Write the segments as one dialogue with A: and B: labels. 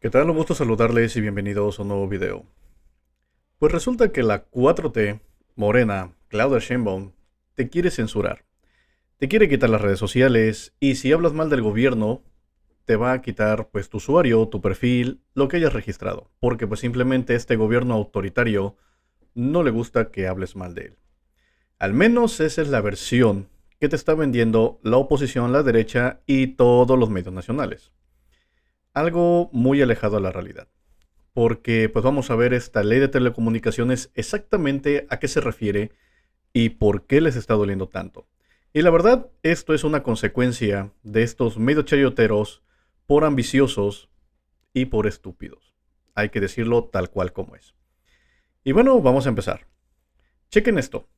A: ¿Qué tal? Un gusto saludarles y bienvenidos a un nuevo video. Pues resulta que la 4T, Morena, Claudia Sheinbaum, te quiere censurar. Te quiere quitar las redes sociales y si hablas mal del gobierno, te va a quitar pues tu usuario, tu perfil, lo que hayas registrado. Porque pues simplemente este gobierno autoritario no le gusta que hables mal de él. Al menos esa es la versión que te está vendiendo la oposición, la derecha y todos los medios nacionales. Algo muy alejado a la realidad. Porque pues vamos a ver esta ley de telecomunicaciones exactamente a qué se refiere y por qué les está doliendo tanto. Y la verdad, esto es una consecuencia de estos medio chayoteros por ambiciosos y por estúpidos. Hay que decirlo tal cual como es. Y bueno, vamos a empezar. Chequen esto.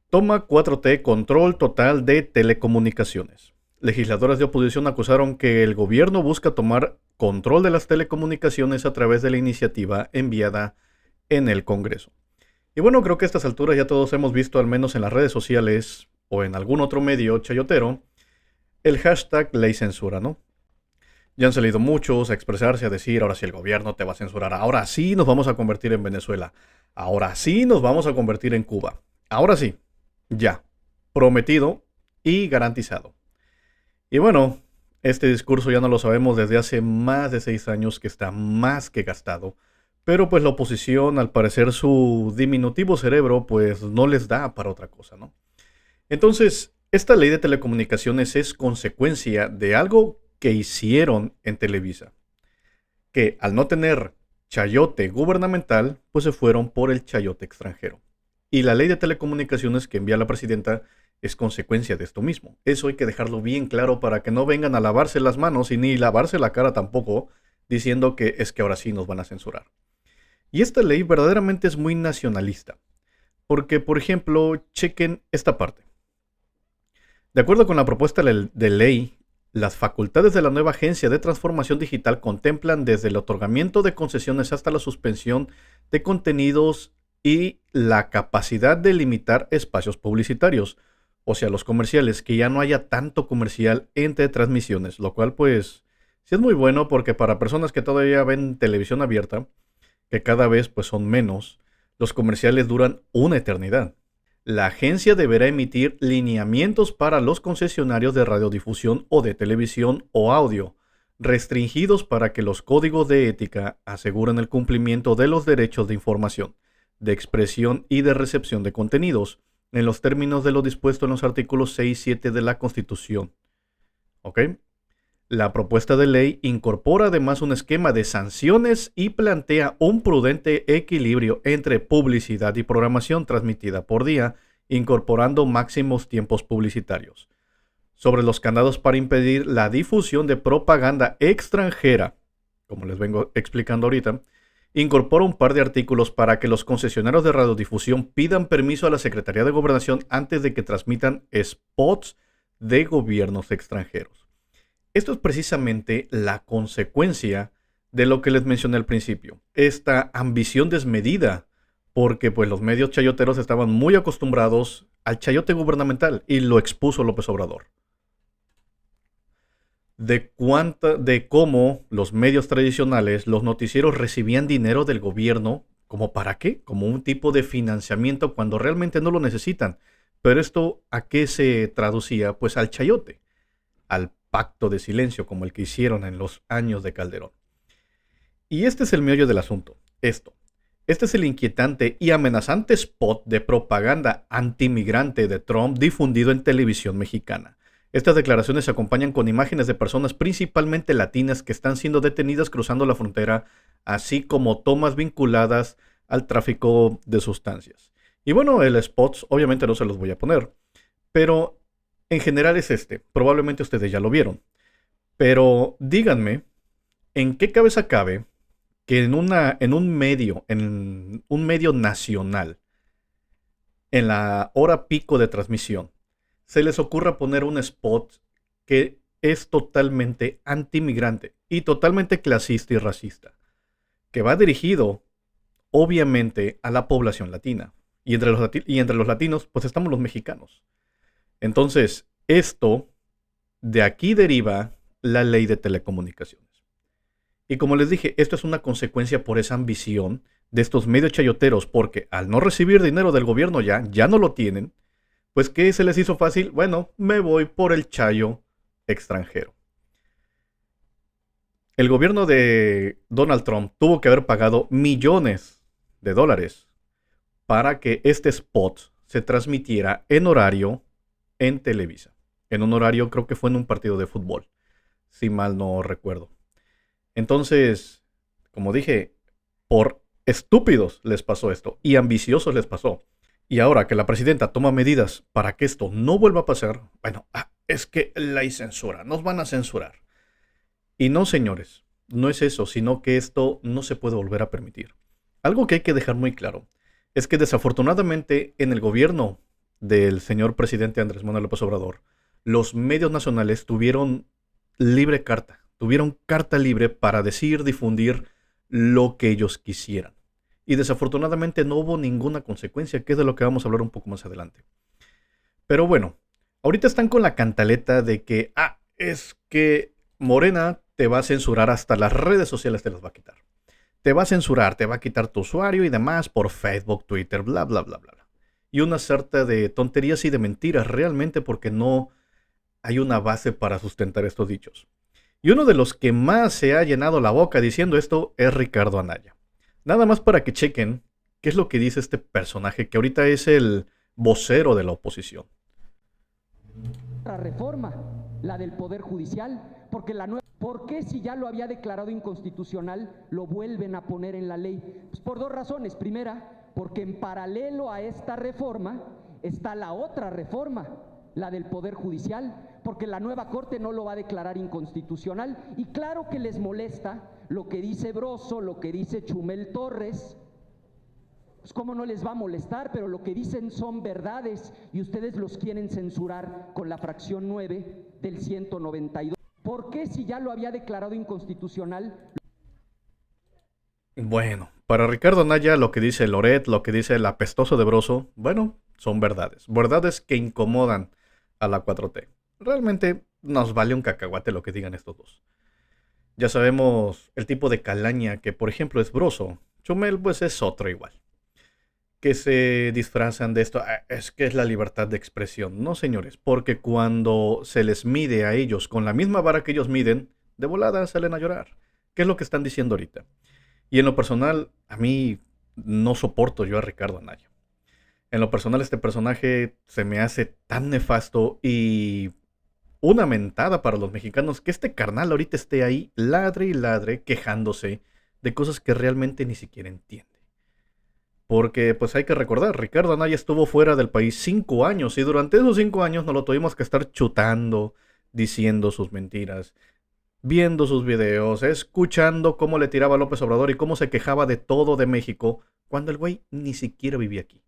A: Toma 4T control total de telecomunicaciones. Legisladores de oposición acusaron que el gobierno busca tomar control de las telecomunicaciones a través de la iniciativa enviada en el Congreso. Y bueno, creo que a estas alturas ya todos hemos visto, al menos en las redes sociales o en algún otro medio chayotero, el hashtag ley censura, ¿no? Ya han salido muchos a expresarse, a decir, ahora sí el gobierno te va a censurar, ahora sí nos vamos a convertir en Venezuela, ahora sí nos vamos a convertir en Cuba, ahora sí, ya, prometido y garantizado. Y bueno, este discurso ya no lo sabemos desde hace más de 6 años que está más que gastado, pero pues la oposición, al parecer su diminutivo cerebro, pues no les da para otra cosa, ¿no? Entonces, esta ley de telecomunicaciones es consecuencia de algo que hicieron en Televisa, que al no tener chayote gubernamental, pues se fueron por el chayote extranjero. Y la ley de telecomunicaciones que envía la presidenta es consecuencia de esto mismo. Eso hay que dejarlo bien claro para que no vengan a lavarse las manos y ni lavarse la cara tampoco, diciendo que es que ahora sí nos van a censurar. Y esta ley verdaderamente es muy nacionalista. Porque, por ejemplo, chequen esta parte. De acuerdo con la propuesta de ley, las facultades de la nueva Agencia de Transformación Digital contemplan desde el otorgamiento de concesiones hasta la suspensión de contenidos y la capacidad de limitar espacios publicitarios, o sea, los comerciales, que ya no haya tanto comercial entre transmisiones, lo cual pues sí es muy bueno porque para personas que todavía ven televisión abierta, que cada vez pues son menos, los comerciales duran una eternidad. La agencia deberá emitir lineamientos para los concesionarios de radiodifusión o de televisión o audio, restringidos para que los códigos de ética aseguren el cumplimiento de los derechos de información, de expresión y de recepción de contenidos, en los términos de lo dispuesto en los artículos 6 y 7 de la Constitución. ¿Ok? La propuesta de ley incorpora además un esquema de sanciones y plantea un prudente equilibrio entre publicidad y programación transmitida por día, incorporando máximos tiempos publicitarios. Sobre los candados para impedir la difusión de propaganda extranjera, como les vengo explicando ahorita, incorpora un par de artículos para que los concesionarios de radiodifusión pidan permiso a la Secretaría de Gobernación antes de que transmitan spots de gobiernos extranjeros. Esto es precisamente la consecuencia de lo que les mencioné al principio. Esta ambición desmedida, porque pues los medios chayoteros estaban muy acostumbrados al chayote gubernamental y lo expuso López Obrador. De cómo los medios tradicionales, los noticieros recibían dinero del gobierno, ¿como para qué? Como un tipo de financiamiento cuando realmente no lo necesitan. Pero esto, ¿a qué se traducía? Pues al chayote, al pacto de silencio como el que hicieron en los años de Calderón. Y este es el meollo del asunto. Este es el inquietante y amenazante spot de propaganda antimigrante de Trump difundido en televisión mexicana. Estas declaraciones se acompañan con imágenes de personas principalmente latinas que están siendo detenidas cruzando la frontera, así como tomas vinculadas al tráfico de sustancias. Y bueno, el spot obviamente no se los voy a poner, pero en general es este. Probablemente ustedes ya lo vieron. Pero díganme, ¿en qué cabeza cabe que en un medio nacional, en la hora pico de transmisión, se les ocurra poner un spot que es totalmente antimigrante y totalmente clasista y racista, que va dirigido obviamente a la población latina? Y entre los latinos, pues estamos los mexicanos. Entonces, de aquí deriva la ley de telecomunicaciones. Y como les dije, esto es una consecuencia por esa ambición de estos medios chayoteros, porque al no recibir dinero del gobierno ya no lo tienen, pues ¿qué se les hizo fácil? Bueno, me voy por el chayo extranjero. El gobierno de Donald Trump tuvo que haber pagado millones de dólares para que este spot se transmitiera en horario en Televisa. En un horario, creo que fue en un partido de fútbol, si mal no recuerdo. Entonces, como dije, por estúpidos les pasó esto y ambiciosos les pasó. Y ahora que la presidenta toma medidas para que esto no vuelva a pasar, bueno, es que la hay censura, nos van a censurar. Y no, señores, no es eso, sino que esto no se puede volver a permitir. Algo que hay que dejar muy claro es que desafortunadamente en el gobierno del señor presidente Andrés Manuel López Obrador, los medios nacionales tuvieron carta libre para decir, difundir lo que ellos quisieran. Y desafortunadamente no hubo ninguna consecuencia, que es de lo que vamos a hablar un poco más adelante. Pero bueno, ahorita están con la cantaleta de que, es que Morena te va a censurar, hasta las redes sociales te las va a quitar. Te va a censurar, te va a quitar tu usuario y demás por Facebook, Twitter, bla, bla, bla, bla. Y una sarta de tonterías y de mentiras realmente, porque no hay una base para sustentar estos dichos. Y uno de los que más se ha llenado la boca diciendo esto es Ricardo Anaya. Nada más para que chequen qué es lo que dice este personaje que ahorita es el vocero de la oposición.
B: La reforma, la del Poder Judicial, porque la nueva... ¿Por qué, si ya lo había declarado inconstitucional, lo vuelven a poner en la ley? Pues por dos razones. Primera, porque en paralelo a esta reforma está la otra reforma, la del Poder Judicial, porque la nueva Corte no lo va a declarar inconstitucional. Y claro que les molesta lo que dice Broso, lo que dice Chumel Torres. Pues cómo no les va a molestar, pero lo que dicen son verdades y ustedes los quieren censurar con la fracción 9 del 192. ¿Por qué, si ya lo había declarado inconstitucional?
A: Bueno, para Ricardo Anaya lo que dice Loret, lo que dice el apestoso de Broso, bueno, son verdades. Verdades que incomodan a la 4T. Realmente nos vale un cacahuate lo que digan estos dos. Ya sabemos el tipo de calaña que, por ejemplo, es Broso. Chumel, pues es otro igual. Que se disfrazan de esto. Es que es la libertad de expresión. No, señores, porque cuando se les mide a ellos con la misma vara que ellos miden, de volada salen a llorar. ¿Qué es lo que están diciendo ahorita? Y en lo personal, a mí no soporto yo a Ricardo Anaya. En lo personal, este personaje se me hace tan nefasto y una mentada para los mexicanos que este carnal ahorita esté ahí, ladre y ladre, quejándose de cosas que realmente ni siquiera entiende. Porque pues hay que recordar, Ricardo Anaya estuvo fuera del país 5 años y durante esos 5 años nos lo tuvimos que estar chutando, diciendo sus mentiras, viendo sus videos, escuchando cómo le tiraba a López Obrador y cómo se quejaba de todo de México, cuando el güey ni siquiera vivía aquí.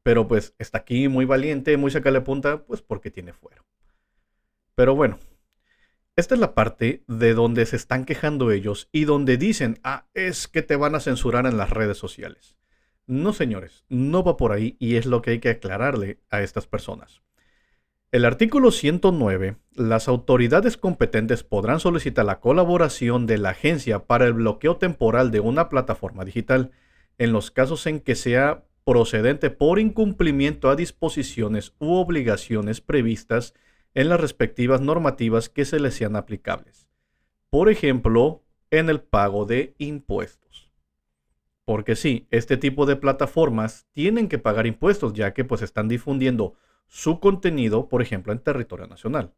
A: Pero pues está aquí muy valiente, muy sacale punta, pues porque tiene fuero. Pero bueno, esta es la parte de donde se están quejando ellos y donde dicen, es que te van a censurar en las redes sociales. No, señores, no va por ahí y es lo que hay que aclararle a estas personas. El artículo 109, las autoridades competentes podrán solicitar la colaboración de la agencia para el bloqueo temporal de una plataforma digital en los casos en que sea procedente por incumplimiento a disposiciones u obligaciones previstas en las respectivas normativas que se les sean aplicables. Por ejemplo, en el pago de impuestos. Porque sí, este tipo de plataformas tienen que pagar impuestos, ya que pues están difundiendo su contenido, por ejemplo, en territorio nacional,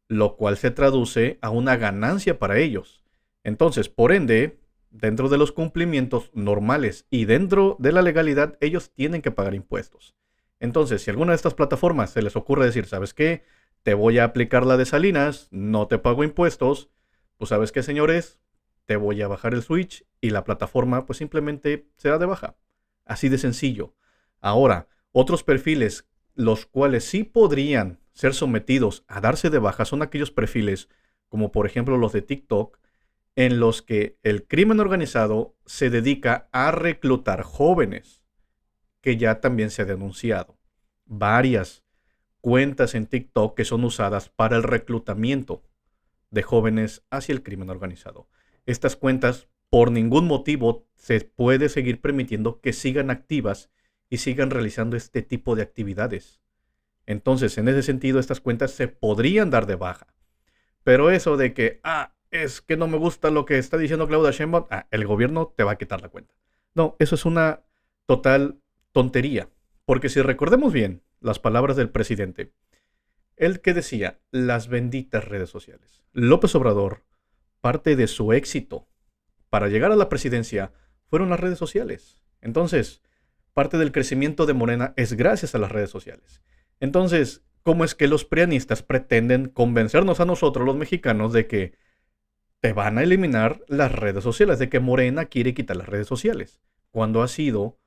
A: lo cual se traduce a una ganancia para ellos. Entonces, por ende, dentro de los cumplimientos normales y dentro de la legalidad, ellos tienen que pagar impuestos. Entonces, si alguna de estas plataformas se les ocurre decir, ¿sabes qué? Te voy a aplicar la de Salinas, no te pago impuestos, pues ¿sabes qué, señores? Te voy a bajar el switch y la plataforma pues simplemente será de baja. Así de sencillo. Ahora, otros perfiles, los cuales sí podrían ser sometidos a darse de baja, son aquellos perfiles, como por ejemplo los de TikTok, en los que el crimen organizado se dedica a reclutar jóvenes, que ya también se ha denunciado. Varias cuentas en TikTok que son usadas para el reclutamiento de jóvenes hacia el crimen organizado. Estas cuentas, por ningún motivo, se puede seguir permitiendo que sigan activas y sigan realizando este tipo de actividades. Entonces, en ese sentido, estas cuentas se podrían dar de baja. Pero eso de que, es que no me gusta lo que está diciendo Claudia Sheinbaum, el gobierno te va a quitar la cuenta. No, eso es una total tontería. Porque si recordemos bien las palabras del presidente, él que decía, las benditas redes sociales. López Obrador, parte de su éxito para llegar a la presidencia fueron las redes sociales. Entonces, parte del crecimiento de Morena es gracias a las redes sociales. Entonces, ¿cómo es que los prianistas pretenden convencernos a nosotros los mexicanos de que te van a eliminar las redes sociales, de que Morena quiere quitar las redes sociales, cuando ha sido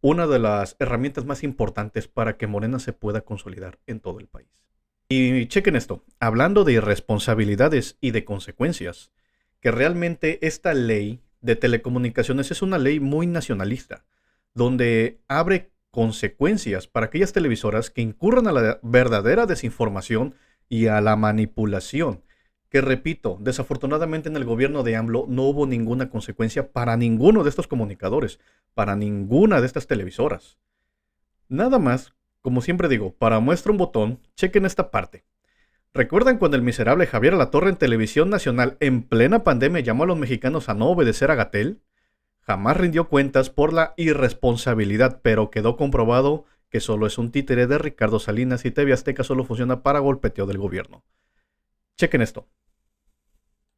A: una de las herramientas más importantes para que Morena se pueda consolidar en todo el país? Y chequen esto, hablando de irresponsabilidades y de consecuencias, que realmente esta ley de telecomunicaciones es una ley muy nacionalista, donde abre consecuencias para aquellas televisoras que incurran a la verdadera desinformación y a la manipulación. Que repito, desafortunadamente en el gobierno de AMLO no hubo ninguna consecuencia para ninguno de estos comunicadores, para ninguna de estas televisoras. Nada más, como siempre digo, para muestra un botón, chequen esta parte. ¿Recuerdan cuando el miserable Javier Alatorre en Televisión Nacional en plena pandemia llamó a los mexicanos a no obedecer a Gatell? Jamás rindió cuentas por la irresponsabilidad, pero quedó comprobado que solo es un títere de Ricardo Salinas y TV Azteca solo funciona para golpeteo del gobierno. Chequen esto.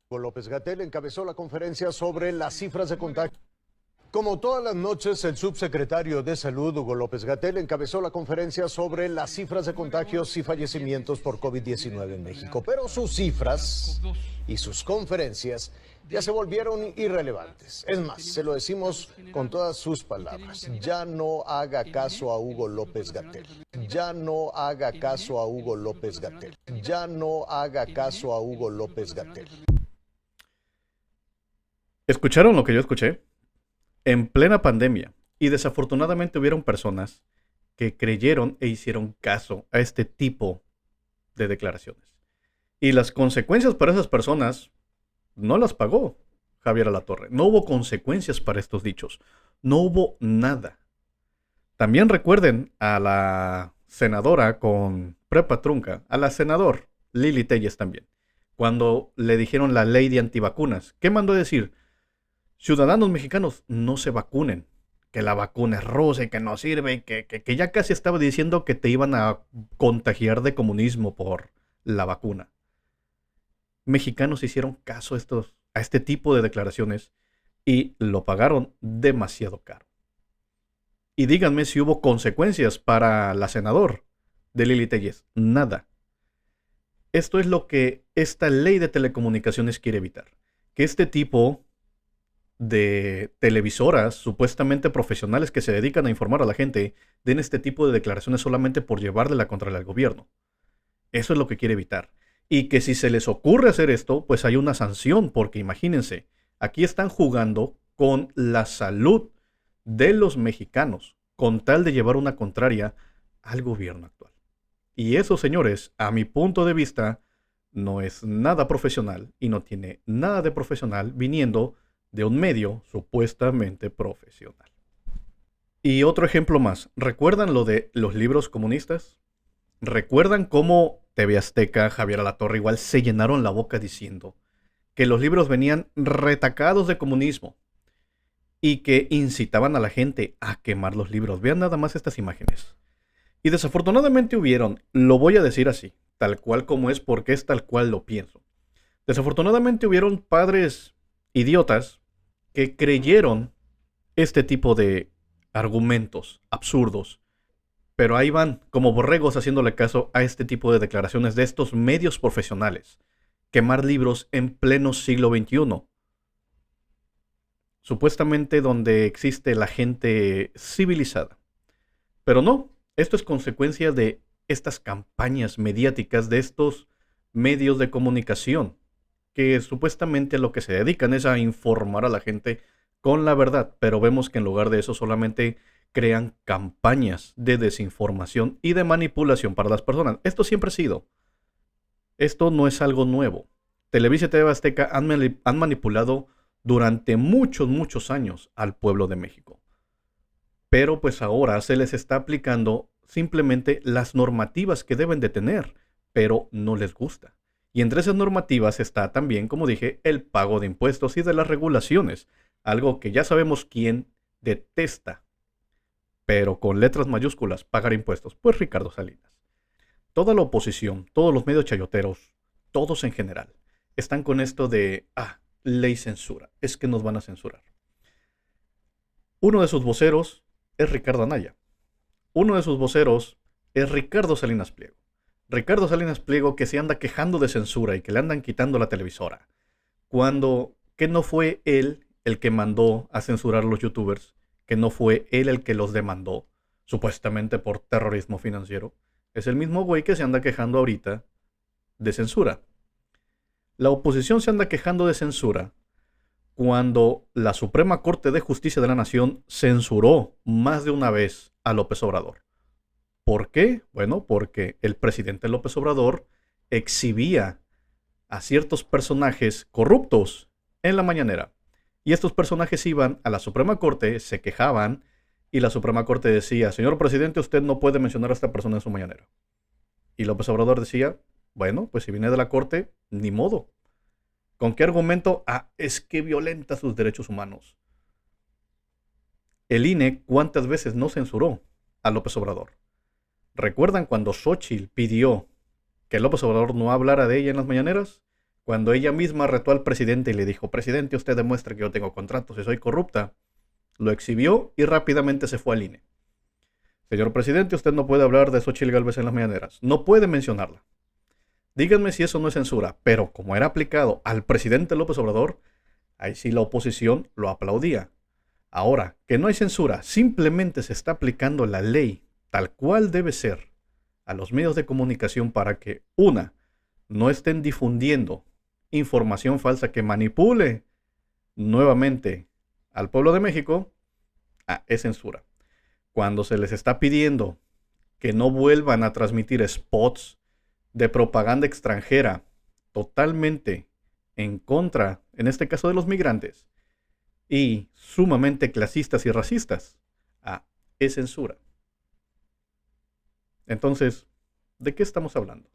C: Hugo López-Gatell encabezó la conferencia sobre las cifras de contagio. Como todas las noches, el subsecretario de Salud, Hugo López-Gatell, encabezó la conferencia sobre las cifras de contagios y fallecimientos por COVID-19 en México. Pero sus cifras y sus conferencias ya se volvieron irrelevantes. Es más, se lo decimos con todas sus palabras. Ya no haga caso a Hugo López-Gatell. Ya no haga caso a Hugo López-Gatell. Ya no haga caso a Hugo López-Gatell.
A: ¿Escucharon lo que yo escuché? En plena pandemia. Y desafortunadamente hubieron personas que creyeron e hicieron caso a este tipo de declaraciones. Y las consecuencias para esas personas no las pagó Javier Alatorre. No hubo consecuencias para estos dichos. No hubo nada. También recuerden a la senadora con prepa trunca, a la senador Lili Telles también, cuando le dijeron la ley de antivacunas. ¿Qué mandó a decir? Ciudadanos mexicanos, no se vacunen, que la vacuna es rusa y que no sirve, que ya casi estaba diciendo que te iban a contagiar de comunismo por la vacuna. Mexicanos hicieron caso a este tipo de declaraciones y lo pagaron demasiado caro. Y díganme si hubo consecuencias para la senadora de Lili Telles. Nada. Esto es lo que esta ley de telecomunicaciones quiere evitar. Que este tipo de televisoras supuestamente profesionales que se dedican a informar a la gente den este tipo de declaraciones solamente por llevarle la contraria al gobierno. Eso es lo que quiere evitar. Y que si se les ocurre hacer esto, pues hay una sanción, porque imagínense, aquí están jugando con la salud de los mexicanos, con tal de llevar una contraria al gobierno actual. Y eso, señores, a mi punto de vista, no es nada profesional y no tiene nada de profesional viniendo de un medio supuestamente profesional. Y otro ejemplo más, ¿recuerdan lo de los libros comunistas? ¿Recuerdan cómo TV Azteca, Javier Alatorre igual se llenaron la boca diciendo que los libros venían retacados de comunismo y que incitaban a la gente a quemar los libros? Vean nada más estas imágenes. Y desafortunadamente hubieron, lo voy a decir así, tal cual como es porque es tal cual lo pienso. Desafortunadamente hubieron padres idiotas que creyeron este tipo de argumentos absurdos, pero ahí van como borregos haciéndole caso a este tipo de declaraciones de estos medios profesionales. Quemar libros en pleno siglo XXI, supuestamente donde existe la gente civilizada. Pero no, esto es consecuencia de estas campañas mediáticas de estos medios de comunicación, que supuestamente a lo que se dedican es a informar a la gente con la verdad, pero vemos que en lugar de eso solamente crean campañas de desinformación y de manipulación para las personas. Esto siempre ha sido. Esto no es algo nuevo. Televisa y TV Azteca han manipulado durante muchos años al pueblo de México. Pero pues ahora se les está aplicando simplemente las normativas que deben de tener, pero no les gusta. Y entre esas normativas está también, como dije, el pago de impuestos y de las regulaciones, algo que ya sabemos quién detesta, pero con letras mayúsculas, pagar impuestos, pues Ricardo Salinas. Toda la oposición, todos los medios chayoteros, todos en general, están con esto de, ley censura, es que nos van a censurar. Uno de sus voceros es Ricardo Anaya. Uno de sus voceros es Ricardo Salinas Pliego. Ricardo Salinas Pliego que se anda quejando de censura y que le andan quitando la televisora. Cuando que no fue él el que mandó a censurar a los youtubers, que no fue él el que los demandó, supuestamente por terrorismo financiero. Es el mismo güey que se anda quejando ahorita de censura. La oposición se anda quejando de censura cuando la Suprema Corte de Justicia de la Nación censuró más de una vez a López Obrador. ¿Por qué? Bueno, porque el presidente López Obrador exhibía a ciertos personajes corruptos en la mañanera. Y estos personajes iban a la Suprema Corte, se quejaban, y la Suprema Corte decía, señor presidente, usted no puede mencionar a esta persona en su mañanera. Y López Obrador decía, bueno, pues si viene de la Corte, ni modo. ¿Con qué argumento? Es que violenta sus derechos humanos. El INE, ¿cuántas veces no censuró a López Obrador? ¿Recuerdan cuando Xóchitl pidió que López Obrador no hablara de ella en las mañaneras? Cuando ella misma retó al presidente y le dijo, presidente, usted demuestra que yo tengo contratos y soy corrupta, lo exhibió y rápidamente se fue al INE. Señor presidente, usted no puede hablar de Xóchitl Gálvez en las mañaneras. No puede mencionarla. Díganme si eso no es censura, pero como era aplicado al presidente López Obrador, ahí sí la oposición lo aplaudía. Ahora, que no hay censura, simplemente se está aplicando la ley tal cual debe ser a los medios de comunicación para que, una, no estén difundiendo información falsa que manipule nuevamente al pueblo de México, es censura. Cuando se les está pidiendo que no vuelvan a transmitir spots de propaganda extranjera totalmente en contra, en este caso de los migrantes, y sumamente clasistas y racistas, es censura. Entonces, ¿de qué estamos hablando?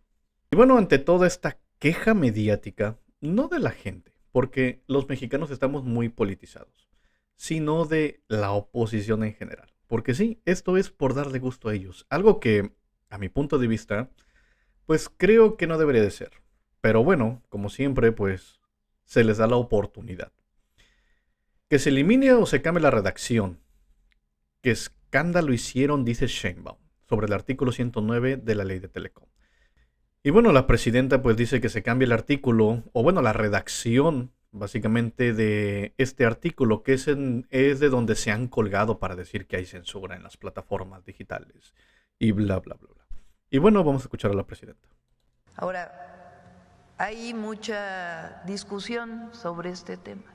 A: Y bueno, ante toda esta queja mediática, no de la gente, porque los mexicanos estamos muy politizados, sino de la oposición en general. Porque sí, esto es por darle gusto a ellos. Algo que, a mi punto de vista, pues creo que no debería de ser. Pero bueno, como siempre, pues se les da la oportunidad. Que se elimine o se cambie la redacción. ¿Qué escándalo hicieron? Dice Sheinbaum sobre el artículo 109 de la Ley de Telecom. Y bueno, la presidenta pues dice que se cambie el artículo, o bueno, la redacción básicamente de este artículo, que es de donde se han colgado para decir que hay censura en las plataformas digitales y bla, bla, bla, bla. Y bueno, vamos a escuchar a la presidenta.
D: Ahora, hay mucha discusión sobre este tema.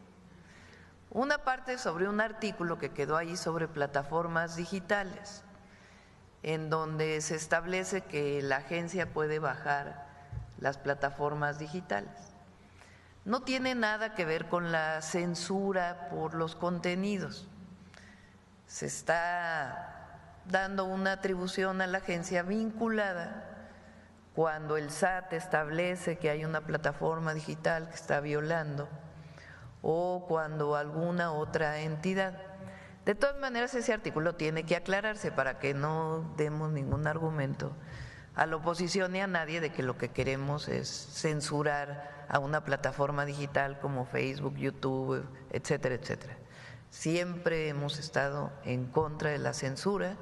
D: Una parte sobre un artículo que quedó ahí sobre plataformas digitales, en donde se establece que la agencia puede bajar las plataformas digitales. No tiene nada que ver con la censura por los contenidos. Se está dando una atribución a la agencia vinculada cuando el SAT establece que hay una plataforma digital que está violando o cuando alguna otra entidad. De todas maneras, ese artículo tiene que aclararse para que no demos ningún argumento a la oposición ni a nadie de que lo que queremos es censurar a una plataforma digital como Facebook, YouTube, etcétera, etcétera. Siempre hemos estado en contra de la censura.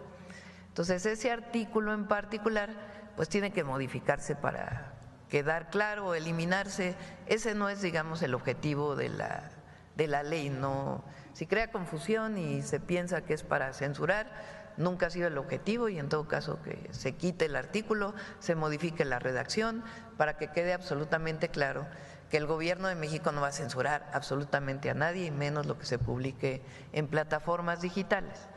D: Entonces, ese artículo en particular, pues tiene que modificarse para quedar claro, eliminarse. Ese no es, digamos, el objetivo de la ley, no. Si crea confusión y se piensa que es para censurar, nunca ha sido el objetivo y en todo caso que se quite el artículo, se modifique la redacción para que quede absolutamente claro que el gobierno de México no va a censurar absolutamente a nadie y menos lo que se publique en plataformas digitales.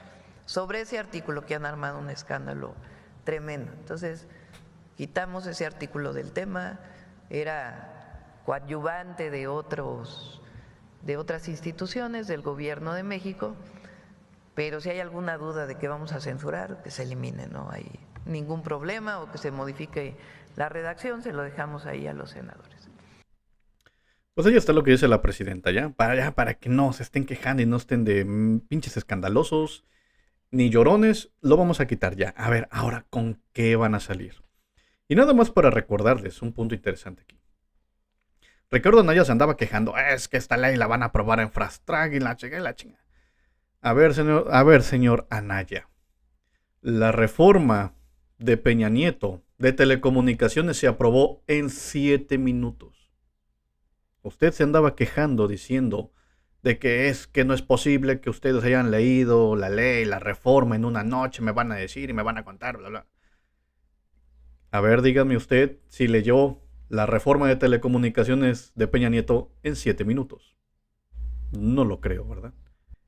D: Sobre ese artículo que han armado un escándalo tremendo. Entonces, quitamos ese artículo del tema, era coadyuvante de otros de otras instituciones del gobierno de México, pero si hay alguna duda de que vamos a censurar, que se elimine, no hay ningún problema, o que se modifique la redacción, se lo dejamos ahí a los senadores.
A: Pues ahí está lo que dice la presidenta, para que no se estén quejando y no estén de pinches escandalosos ni llorones, lo vamos a quitar ya. A ver, ahora, ¿con qué van a salir? Y nada más para recordarles un punto interesante aquí. Ricardo Anaya se andaba quejando, es que esta ley la van a aprobar en fast track y la chinga. A ver, señor Anaya. La reforma de Peña Nieto de telecomunicaciones se aprobó en 7 minutos. Usted se andaba quejando diciendo de que no es posible que ustedes hayan leído la ley, la reforma en una noche, me van a decir y me van a contar, bla, bla. A ver, dígame usted si leyó la reforma de telecomunicaciones de Peña Nieto en 7 minutos. No lo creo, ¿verdad?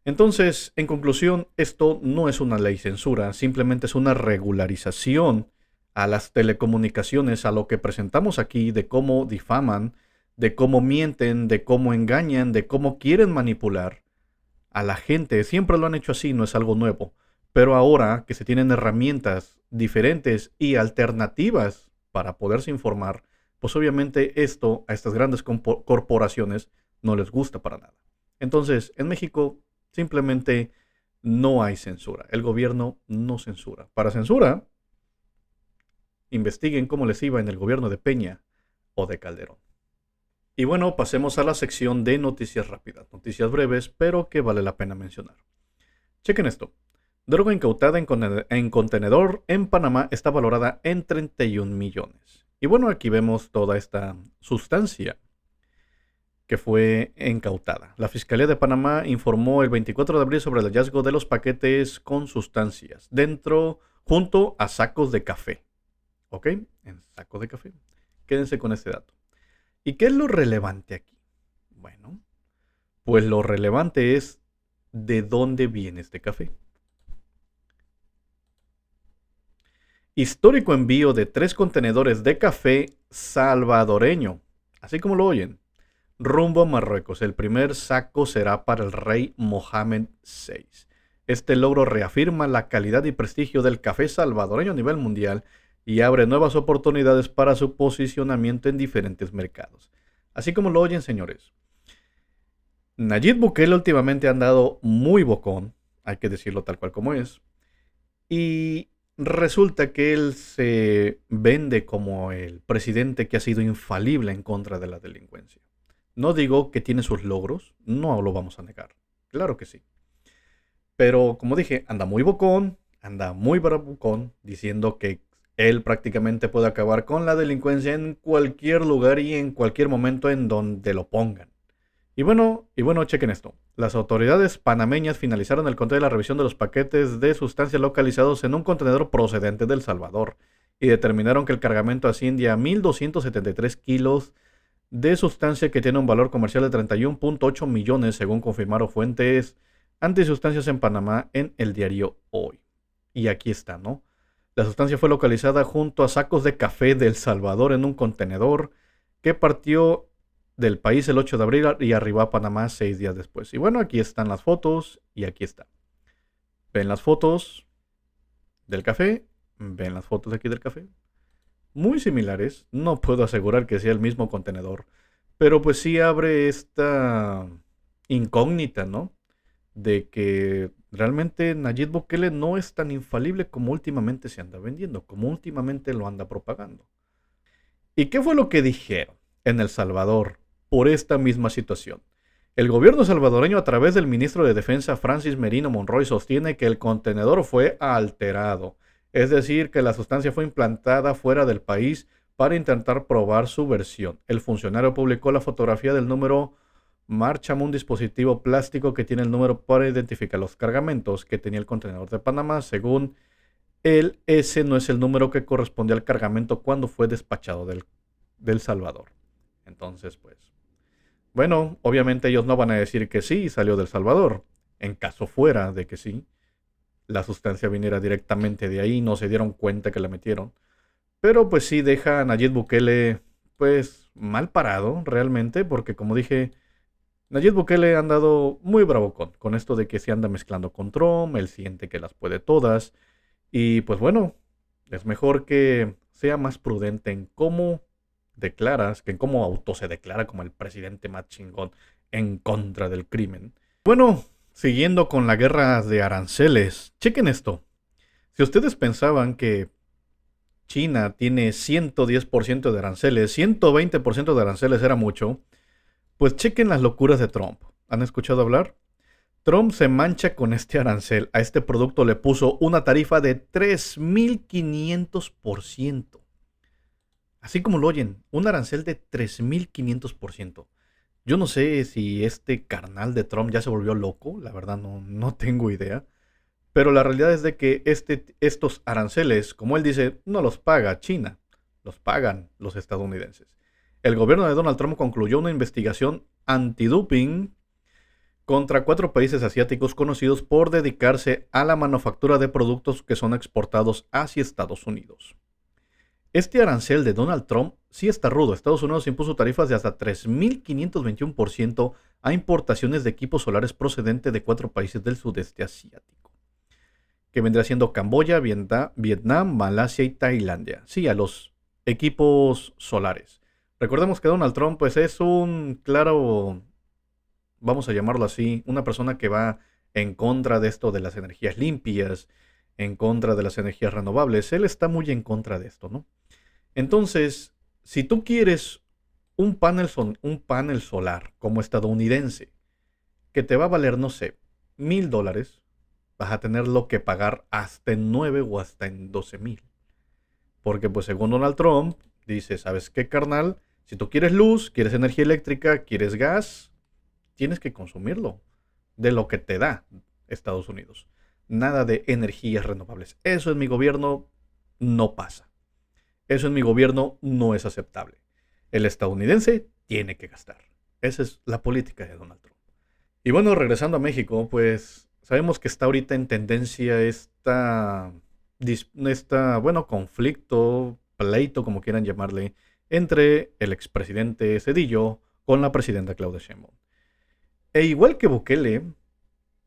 A: Entonces, en conclusión, esto no es una ley censura, simplemente es una regularización a las telecomunicaciones, a lo que presentamos aquí, de cómo difaman, de cómo mienten, de cómo engañan, de cómo quieren manipular a la gente. Siempre lo han hecho así, no es algo nuevo. Pero ahora que se tienen herramientas diferentes y alternativas para poderse informar, pues obviamente esto a estas grandes corporaciones no les gusta para nada. Entonces, en México simplemente no hay censura. El gobierno no censura. Para censura, investiguen cómo les iba en el gobierno de Peña o de Calderón. Y bueno, pasemos a la sección de noticias rápidas, noticias breves, pero que vale la pena mencionar. Chequen esto. Droga incautada en contenedor en Panamá está valorada en 31 millones. Y bueno, aquí vemos toda esta sustancia que fue incautada. La Fiscalía de Panamá informó el 24 de abril sobre el hallazgo de los paquetes con sustancias dentro, junto a sacos de café. ¿Ok? En sacos de café. Quédense con este dato. ¿Y qué es lo relevante aquí? Bueno, pues lo relevante es de dónde viene este café. Histórico envío de 3 contenedores de café salvadoreño, así como lo oyen, rumbo a Marruecos. El primer saco será para el rey Mohamed VI. Este logro reafirma la calidad y prestigio del café salvadoreño a nivel mundial y abre nuevas oportunidades para su posicionamiento en diferentes mercados. Así como lo oyen, señores. Nayib Bukele últimamente ha andado muy bocón, hay que decirlo tal cual como es, y resulta que él se vende como el presidente que ha sido infalible en contra de la delincuencia. No digo que tiene sus logros, no lo vamos a negar, claro que sí. Pero como dije, anda muy bocón, anda muy bravucón, diciendo que él prácticamente puede acabar con la delincuencia en cualquier lugar y en cualquier momento en donde lo pongan. Y bueno, chequen esto. Las autoridades panameñas finalizaron el control de la revisión de los paquetes de sustancias localizados en un contenedor procedente de El Salvador y determinaron que el cargamento asciende a 1.273 kilos de sustancia que tiene un valor comercial de 31.8 millones, según confirmaron fuentes antisustancias en Panamá en el diario Hoy. Y aquí está, ¿no? La sustancia fue localizada junto a sacos de café de El Salvador en un contenedor que partió del país el 8 de abril y arribó a Panamá 6 días después. Y bueno, aquí están las fotos y aquí está. Ven las fotos del café, ven las fotos aquí del café. Muy similares, no puedo asegurar que sea el mismo contenedor, pero pues sí abre esta incógnita, ¿no? De que realmente Nayib Bukele no es tan infalible como últimamente se anda vendiendo, como últimamente lo anda propagando. ¿Y qué fue lo que dijeron en El Salvador por esta misma situación? El gobierno salvadoreño, a través del ministro de Defensa Francis Merino Monroy, sostiene que el contenedor fue alterado, es decir, que la sustancia fue implantada fuera del país para intentar probar su versión. El funcionario publicó la fotografía del número Marcham, un dispositivo plástico que tiene el número para identificar los cargamentos que tenía el contenedor de Panamá. Según él, ese no es el número que corresponde al cargamento cuando fue despachado del Salvador. Entonces, pues, bueno, obviamente ellos no van a decir que sí, salió del Salvador. En caso fuera de que sí, la sustancia viniera directamente de ahí, no se dieron cuenta que la metieron. Pero pues sí deja a Nayib Bukele, pues, mal parado realmente, porque como dije, Nayib Bukele ha andado muy bravo con esto de que se anda mezclando con Trump, él siente que las puede todas. Y pues bueno, es mejor que sea más prudente en cómo declaras que en cómo auto se declara como el presidente más chingón en contra del crimen. Bueno, siguiendo con la guerra de aranceles, chequen esto. Si ustedes pensaban que China tiene 110% de aranceles, 120% de aranceles era mucho, pues chequen las locuras de Trump. ¿Han escuchado hablar? Trump se mancha con este arancel. A este producto le puso una tarifa de 3.500%. Así como lo oyen, un arancel de 3.500%. Yo no sé si este carnal de Trump ya se volvió loco, la verdad no tengo idea. Pero la realidad es de que estos aranceles, como él dice, no los paga China, los pagan los estadounidenses. El gobierno de Donald Trump concluyó una investigación antidoping contra 4 países asiáticos conocidos por dedicarse a la manufactura de productos que son exportados hacia Estados Unidos. Este arancel de Donald Trump sí está rudo. Estados Unidos impuso tarifas de hasta 3.521% a importaciones de equipos solares procedentes de 4 países del sudeste asiático, que vendrá siendo Camboya, Vietnam, Malasia y Tailandia. Sí, a los equipos solares. Recordemos que Donald Trump pues es un claro, vamos a llamarlo así, una persona que va en contra de esto de las energías limpias, en contra de las energías renovables. Él está muy en contra de esto, ¿no? Entonces, si tú quieres un panel solar como estadounidense, que te va a valer, no sé, $1,000, vas a tenerlo que pagar hasta en 9 o hasta en 12,000. Porque pues según Donald Trump, dice, ¿sabes qué, carnal? Si tú quieres luz, quieres energía eléctrica, quieres gas, tienes que consumirlo de lo que te da Estados Unidos. Nada de energías renovables. Eso en mi gobierno no pasa. Eso en mi gobierno no es aceptable. El estadounidense tiene que gastar. Esa es la política de Donald Trump. Y bueno, regresando a México, pues sabemos que está ahorita en tendencia bueno, conflicto, pleito, como quieran llamarle, entre el expresidente Zedillo con la presidenta Claudia Sheinbaum. E igual que Bukele,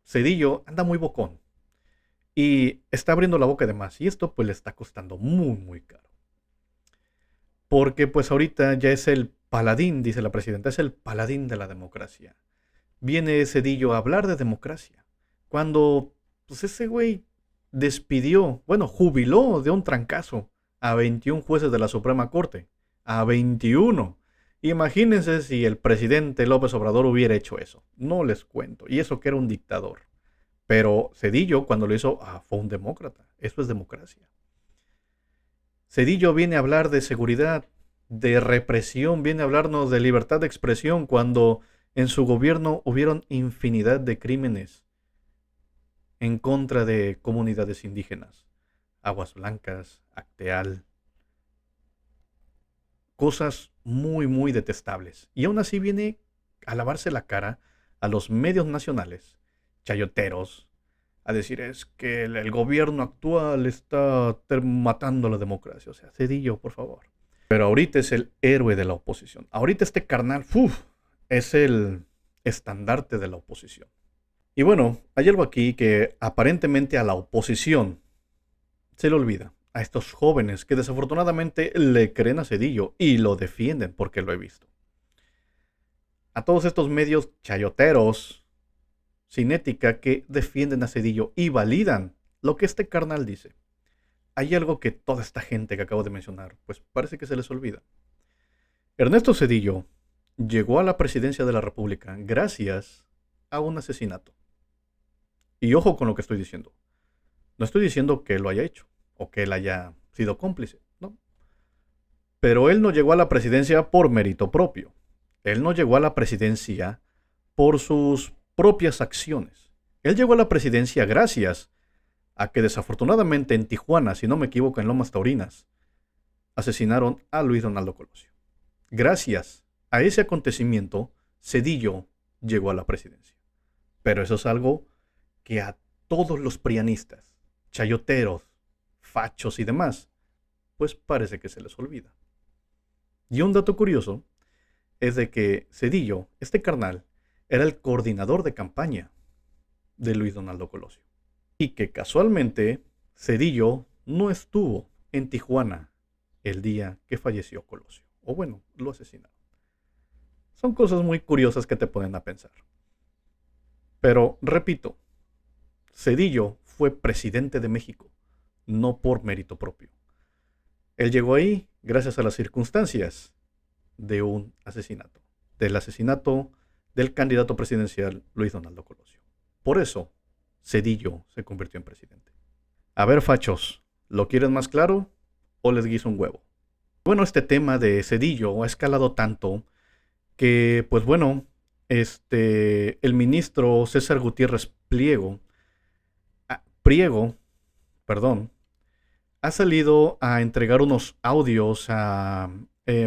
A: Zedillo anda muy bocón y está abriendo la boca de más. Y esto pues le está costando muy, muy caro. Porque pues ahorita ya es el paladín, dice la presidenta, es el paladín de la democracia. Viene Zedillo a hablar de democracia. Cuando pues ese güey despidió, bueno, jubiló de un trancazo a 21 jueces de la Suprema Corte. A 21. Imagínense si el presidente López Obrador hubiera hecho eso. No les cuento. Y eso que era un dictador. Pero Zedillo cuando lo hizo, fue un demócrata. Eso es democracia. Zedillo viene a hablar de seguridad, de represión, viene a hablarnos de libertad de expresión cuando en su gobierno hubieron infinidad de crímenes en contra de comunidades indígenas. Aguas Blancas, Acteal. Cosas muy, muy detestables. Y aún así viene a lavarse la cara a los medios nacionales, chayoteros, a decir es que el gobierno actual está matando la democracia. O sea, Zedillo, por favor. Pero ahorita es el héroe de la oposición. Ahorita este carnal, es el estandarte de la oposición. Y bueno, hay algo aquí que aparentemente a la oposición se le olvida. A estos jóvenes que desafortunadamente le creen a Zedillo y lo defienden porque lo he visto. A todos estos medios chayoteros sin ética que defienden a Zedillo y validan lo que este carnal dice. Hay algo que toda esta gente que acabo de mencionar, pues parece que se les olvida. Ernesto Zedillo llegó a la presidencia de la República gracias a un asesinato. Y ojo con lo que estoy diciendo. No estoy diciendo que lo haya hecho o que él haya sido cómplice, no. Pero él no llegó a la presidencia por mérito propio. Él no llegó a la presidencia por sus propias acciones. Él llegó a la presidencia gracias a que desafortunadamente en Tijuana, si no me equivoco, en Lomas Taurinas, asesinaron a Luis Donaldo Colosio. Gracias a ese acontecimiento, Zedillo llegó a la presidencia. Pero eso es algo que a todos los prianistas, chayoteros, fachos y demás, pues parece que se les olvida. Y un dato curioso es de que Zedillo, este carnal, era el coordinador de campaña de Luis Donaldo Colosio. Y que casualmente Zedillo no estuvo en Tijuana el día que falleció Colosio. O bueno, lo asesinaron. Son cosas muy curiosas que te ponen a pensar. Pero, repito, Zedillo fue presidente de México, no por mérito propio. Él llegó ahí gracias a las circunstancias de un asesinato, del asesinato del candidato presidencial Luis Donaldo Colosio. Por eso, Zedillo se convirtió en presidente. A ver, fachos, ¿lo quieren más claro o les guiso un huevo? Bueno, este tema de Zedillo ha escalado tanto que, pues bueno, el ministro César Gutiérrez Priego, ha salido a entregar unos audios a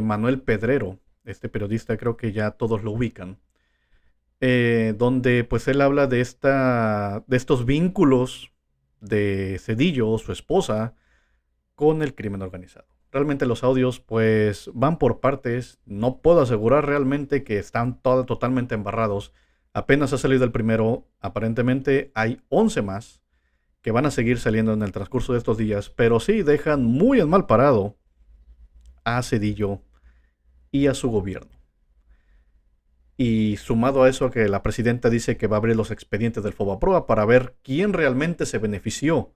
A: Manuel Pedrero, este periodista, creo que ya todos lo ubican, donde pues él habla de estos vínculos de Zedillo, su esposa, con el crimen organizado. Realmente los audios pues van por partes, no puedo asegurar realmente que están totalmente embarrados. Apenas ha salido el primero, aparentemente hay 11 más que van a seguir saliendo en el transcurso de estos días, pero sí dejan muy en mal parado a Zedillo y a su gobierno. Y sumado a eso que la presidenta dice que va a abrir los expedientes del Fobaproa para ver quién realmente se benefició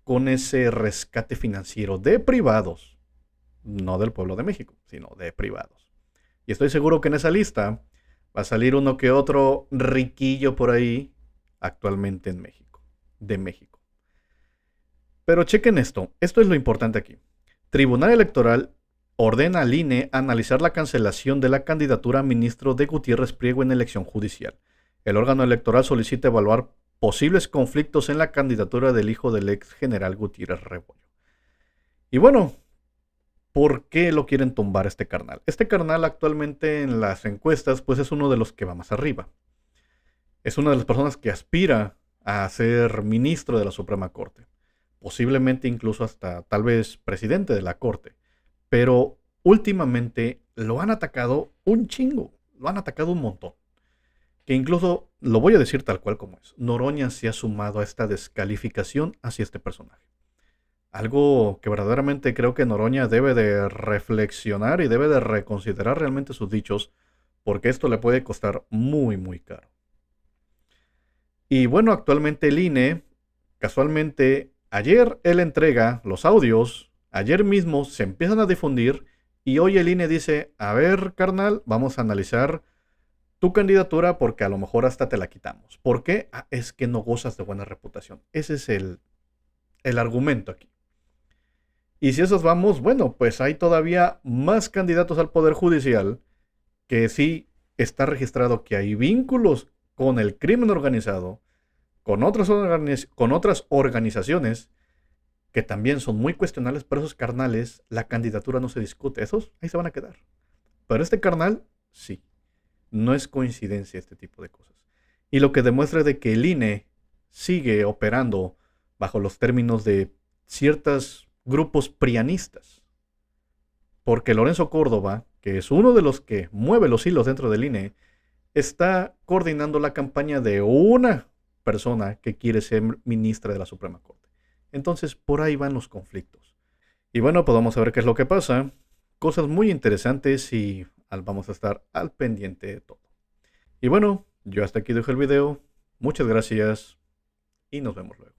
A: con ese rescate financiero de privados, no del pueblo de México, sino de privados. Y estoy seguro que en esa lista va a salir uno que otro riquillo por ahí actualmente en México, de México. Pero chequen esto es lo importante aquí. Tribunal Electoral ordena al INE analizar la cancelación de la candidatura a ministro de Gutiérrez Priego en elección judicial. El órgano electoral solicita evaluar posibles conflictos en la candidatura del hijo del ex general Gutiérrez Rebollo. Y bueno, ¿por qué lo quieren tumbar este carnal? Este carnal actualmente en las encuestas pues es uno de los que va más arriba. Es una de las personas que aspira a ser ministro de la Suprema Corte. Posiblemente incluso hasta tal vez presidente de la Corte. Pero últimamente lo han atacado un chingo. Lo han atacado un montón. Que incluso, lo voy a decir tal cual como es, Noroña se ha sumado a esta descalificación hacia este personaje. Algo que verdaderamente creo que Noroña debe de reflexionar y debe de reconsiderar realmente sus dichos, porque esto le puede costar muy, muy caro. Y bueno, actualmente el INE, casualmente, ayer él entrega los audios, ayer mismo se empiezan a difundir, y hoy el INE dice, a ver, carnal, vamos a analizar tu candidatura porque a lo mejor hasta te la quitamos. ¿Por qué? Es que no gozas de buena reputación. Ese es el argumento aquí. Y si esos vamos, bueno, pues hay todavía más candidatos al Poder Judicial que sí está registrado que hay vínculos con el crimen organizado, con otras organizaciones que también son muy cuestionables, pero esos carnales, la candidatura no se discute. Esos ahí se van a quedar. Pero este carnal, sí. No es coincidencia este tipo de cosas. Y lo que demuestra es de que el INE sigue operando bajo los términos de ciertos grupos prianistas. Porque Lorenzo Córdoba, que es uno de los que mueve los hilos dentro del INE, está coordinando la campaña de una persona que quiere ser ministra de la Suprema Corte. Entonces, por ahí van los conflictos. Y bueno, pues vamos a ver qué es lo que pasa. Cosas muy interesantes y vamos a estar al pendiente de todo. Y bueno, yo hasta aquí dejo el video. Muchas gracias y nos vemos luego.